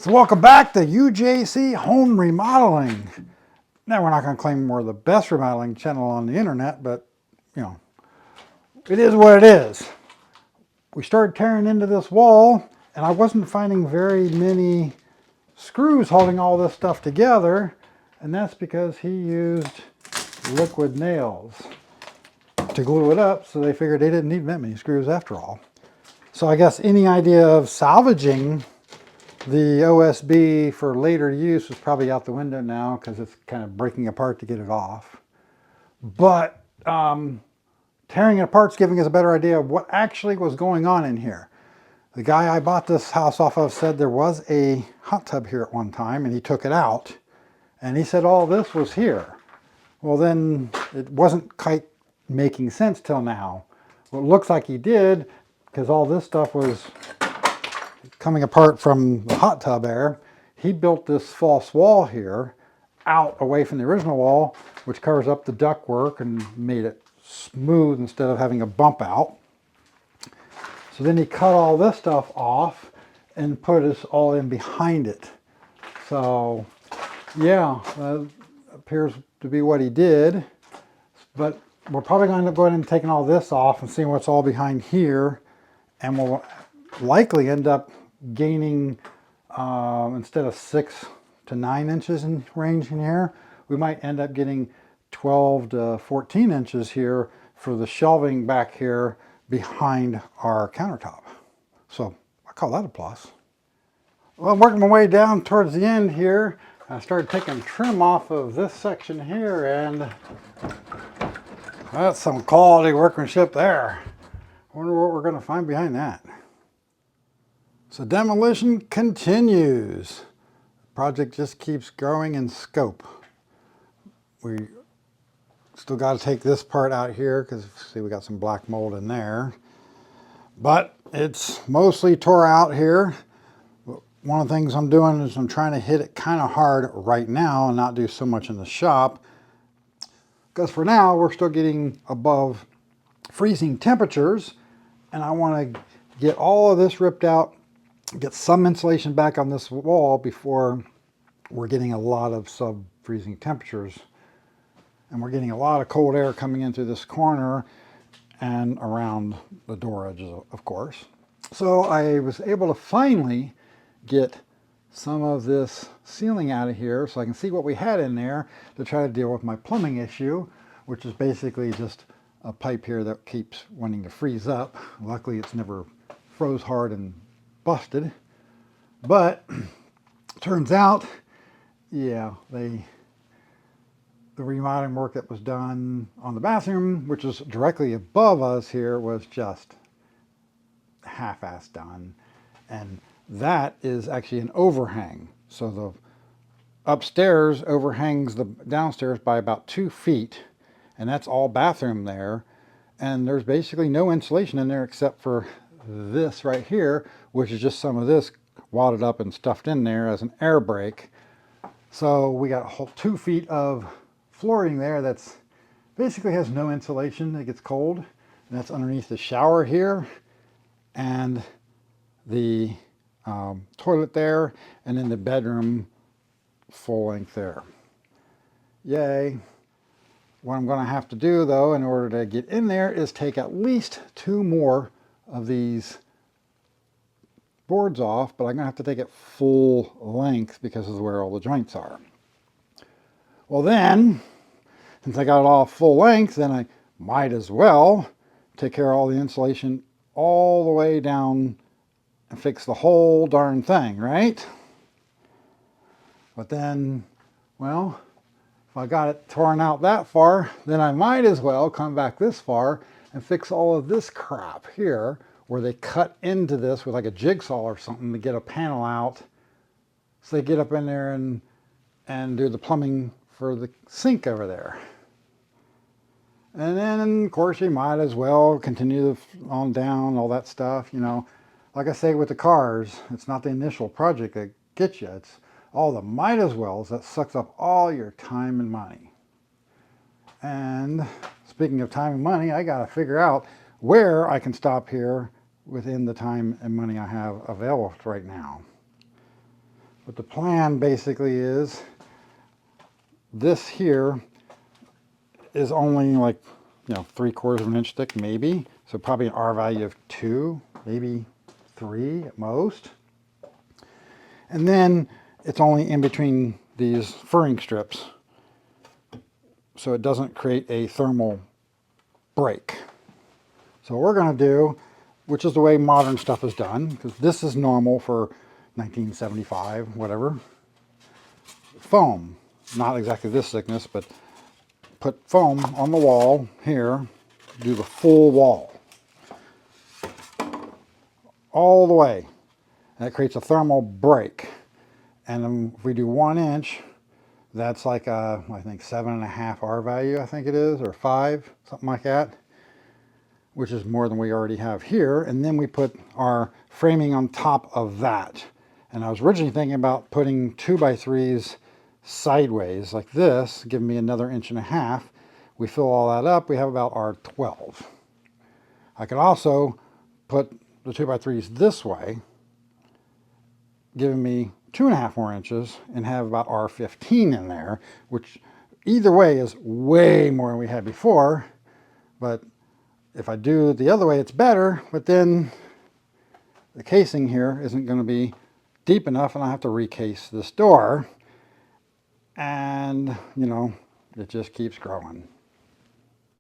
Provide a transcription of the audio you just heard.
So welcome back to UJC Home Remodeling. Now we're not going to claim we're the best remodeling channel on the internet, but you know, it is what it is. We started tearing into this wall and I wasn't finding very many screws holding all this stuff together, and that's because he used liquid nails to glue it up, so they figured they didn't need that many screws after all. So I guess any idea of salvaging the OSB for later use is probably out the window now because it's kind of breaking apart to get it off. But tearing it apart is giving us a better idea of what actually was going on in here. The guy I bought this house off of said there was a hot tub here at one time and he took it out and he said all this was here. Well, then it wasn't quite making sense till now. Well, it looks like he did because all this stuff was coming apart from the hot tub air. He built this false wall here out away from the original wall, which covers up the ductwork and made it smooth instead of having a bump out. So then he cut all this stuff off and put us all in behind it. So yeah, appears to be what he did. But we're probably going to end up going and taking all this off and seeing what's all behind here. And we'll likely end up gaining, instead of 6 to 9 inches in range in here, we might end up getting 12 to 14 inches here for the shelving back here behind our countertop. So I call that a plus. Well, I'm working my way down towards the end here. I started taking trim off of this section here, and that's some quality workmanship there. I wonder what we're going to find behind that. So demolition continues. The project just keeps growing in scope. We still got to take this part out here because see we got some black mold in there. But it's mostly tore out here. One of the things I'm doing is I'm trying to hit it kind of hard right now and not do so much in the shop. Because for now we're still getting above freezing temperatures and I want to get all of this ripped out, get some insulation back on this wall before we're getting a lot of sub-freezing temperatures. And we're getting a lot of cold air coming in through this corner and around the door edges, of course. So I was able to finally get some of this ceiling out of here so I can see what we had in there to try to deal with my plumbing issue, which is basically just a pipe here that keeps wanting to freeze up. Luckily it's never froze hard and busted, but turns out, yeah, the remodeling work that was done on the bathroom, which is directly above us here, was just half-assed done. And that is actually an overhang. So the upstairs overhangs the downstairs by about 2 feet, and that's all bathroom there. And there's basically no insulation in there except for this right here, which is just some of this wadded up and stuffed in there as an air brake. So we got a whole 2 feet of flooring there that's basically has no insulation. It gets cold, and that's underneath the shower here and the toilet there, and then the bedroom full length there. Yay. What I'm going to have to do though in order to get in there is take at least 2 more of these boards off, but I'm going to have to take it full length because of where all the joints are. Well then, since I got it all full length, then I might as well take care of all the insulation all the way down and fix the whole darn thing, right? But then, well, if I got it torn out that far, then I might as well come back this far and fix all of this crap here, where they cut into this with like a jigsaw or something to get a panel out. So they get up in there and do the plumbing for the sink over there. And then, of course, you might as well continue on down, all that stuff, you know. Like I say with the cars, it's not the initial project that gets you. It's all the might as wells that sucks up all your time and money. And speaking of time and money, I got to figure out where I can stop here within the time and money I have available right now. But the plan basically is this here is only like, 3/4 of an inch thick maybe. So probably an R value of 2, maybe 3 at most. And then it's only in between these furring strips, so it doesn't create a thermal break. So what we're going to do, which is the way modern stuff is done, because this is normal for 1975, whatever, foam, not exactly this thickness, but put foam on the wall here, do the full wall, all the way. And it creates a thermal break. And then if we do 1 inch, that's like a, I think 7.5 R value, I think it is, or 5, something like that, which is more than we already have here. And then we put our framing on top of that. And I was originally thinking about putting 2x3s sideways like this, giving me another 1.5 inches. We fill all that up, we have about R12. I could also put the 2x3s this way, giving me 2.5 more inches, and have about R15 in there, which either way is way more than we had before. But if I do it the other way, it's better, but then the casing here isn't going to be deep enough, and I have to recase this door, and it just keeps growing.